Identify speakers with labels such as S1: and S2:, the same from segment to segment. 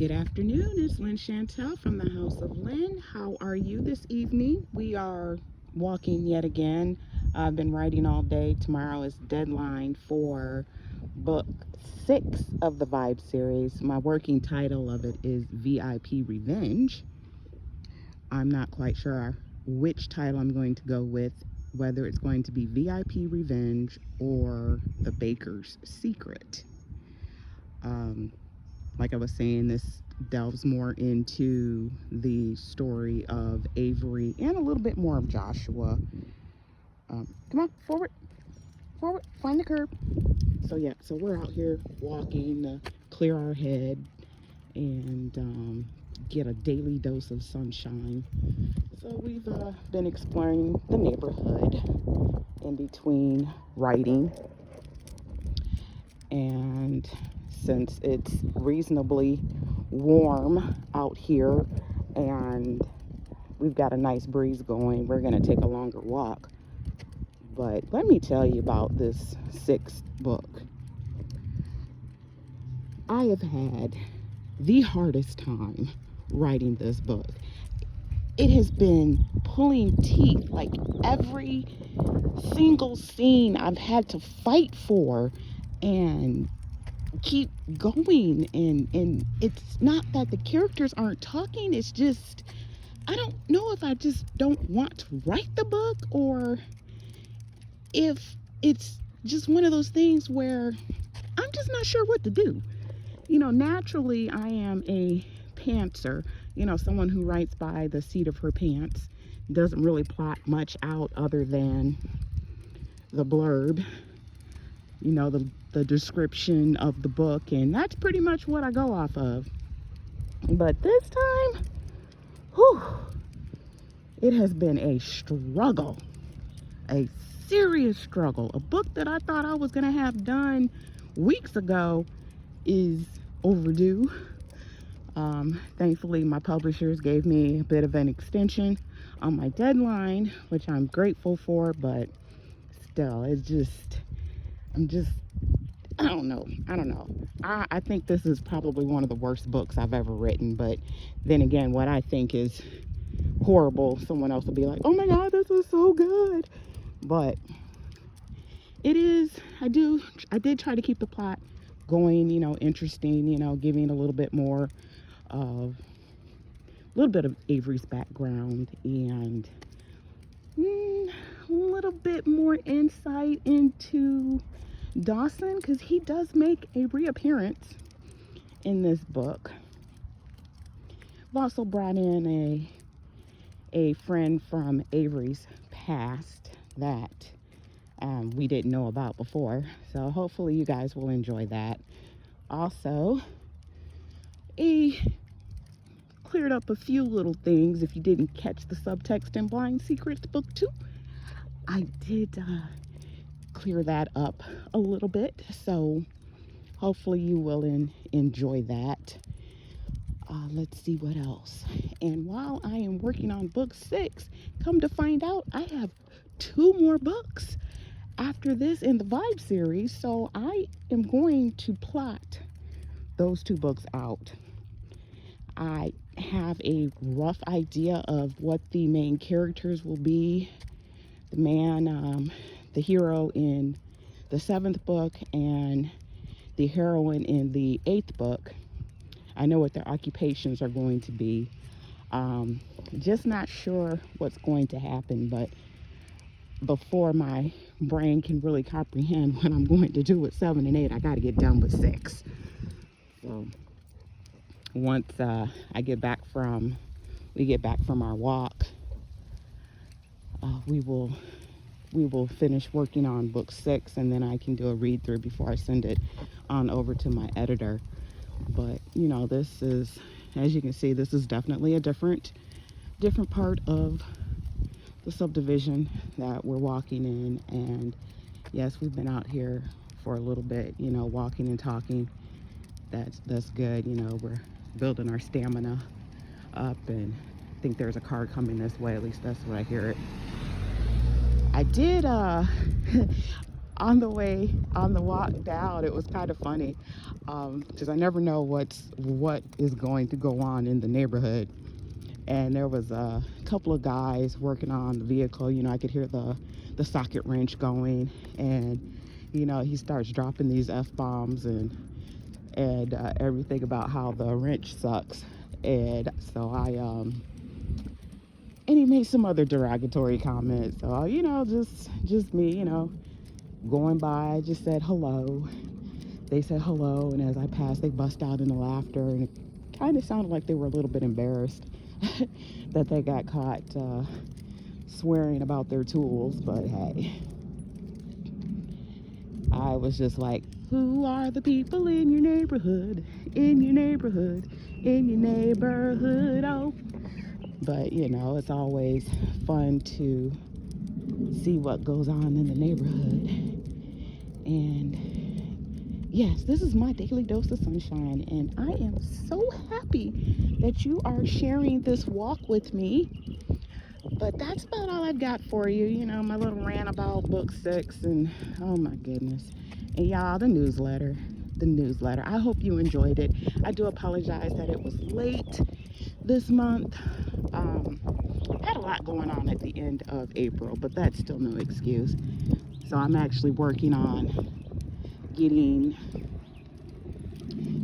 S1: Good afternoon, it's Lynn Chantel from the House of Lynn. How are you this evening? We are walking yet again. I've been writing all day. Tomorrow is deadline for book 6 of the Vibe series. My working title of it is VIP Revenge. I'm not quite sure which title I'm going to go with, whether it's going to be VIP Revenge or The Baker's Secret. Like I was saying, this delves more into the story of Avery and a little bit more of Joshua. Come on, forward, find the curb. So we're out here walking to clear our head and get a daily dose of sunshine. So we've been exploring the neighborhood in between writing, and since it's reasonably warm out here and we've got a nice breeze going, we're going to take a longer walk. But let me tell you about this 6th book. I have had the hardest time writing this book. It has been pulling teeth. Like every single scene I've had to fight for and keep going, and it's not that the characters aren't talking, it's just I don't know if I just don't want to write the book or if it's just one of those things where I'm just not sure what to do. Naturally I am a pantser, someone who writes by the seat of her pants, doesn't really plot much out other than the blurb, the description of the book, and that's pretty much what I go off of. But this time, it has been a struggle, a serious struggle. A book that I thought I was going to have done weeks ago is overdue. Thankfully, my publishers gave me a bit of an extension on my deadline, which I'm grateful for, but still, I don't know. I think this is probably one of the worst books I've ever written, but then again, what I think is horrible, someone else will be like, oh my God, this is so good. But it is, I did try to keep the plot going, interesting, giving a little bit more of, a little bit of Avery's background and a little bit more insight into Dawson, because he does make a reappearance in this book. I've also brought in a friend from Avery's past that we didn't know about before, so hopefully you guys will enjoy that. Also, cleared up a few little things. If you didn't catch the subtext in Blind Secrets book 2, I did clear that up a little bit, so hopefully you will enjoy that. Let's see what else. And while I am working on book 6, come to find out I have 2 more books after this in the Vibe series, so I am going to plot those 2 books out. I have a rough idea of what the main characters will be. The hero in the 7th book and the heroine in the 8th book. I know what their occupations are going to be. Just not sure what's going to happen, but before my brain can really comprehend what I'm going to do with 7 and 8, I got to get done with 6. So once we get back from our walk, we will finish working on book 6, and then I can do a read through before I send it on over to my editor. But this is, as you can see, this is definitely a different part of the subdivision that we're walking in. And yes, we've been out here for a little bit, walking and talking. That's good. We're building our stamina up, and I think there's a car coming this way. At least that's what I hear it. I did on the way, on the walk down, it was kind of funny because I never know what is going to go on in the neighborhood. And there was a couple of guys working on the vehicle. You know, I could hear the socket wrench going, and you know, he starts dropping these f-bombs and everything about how the wrench sucks. And so and he made some other derogatory comments. So you know, just me, you know, going by, I just said hello. They said hello, and as I passed, they bust out into laughter, and it kind of sounded like they were a little bit embarrassed that they got caught swearing about their tools. But hey, I was just like, who are the people in your neighborhood, in your neighborhood, in your neighborhood? Oh, but you know, it's always fun to see what goes on in the neighborhood. And yes, this is my daily dose of sunshine, and I am so happy that you are sharing this walk with me. But that's about all I've got for you. You know, my little rant about book 6, and oh my goodness. And y'all, the newsletter. I hope you enjoyed it. I do apologize that it was late this month. Had a lot going on at the end of April, but that's still no excuse. So I'm actually working on getting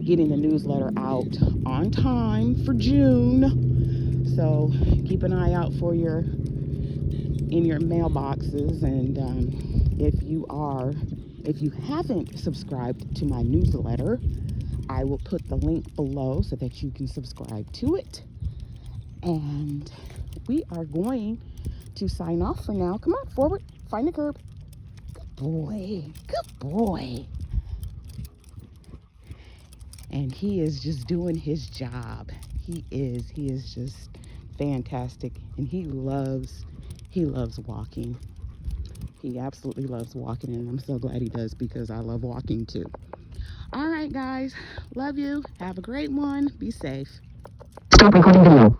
S1: the newsletter out on time for June. So keep an eye out for in your mailboxes. And if you haven't subscribed to my newsletter, I will put the link below so that you can subscribe to it. And we are going to sign off for now. Come on, forward, find the curb. Good boy. And he is just doing his job. He is just fantastic, and he loves walking. He absolutely loves walking, and I'm so glad he does, because I love walking too. All right, guys, love you. Have a great one. Be safe. Stop recording video.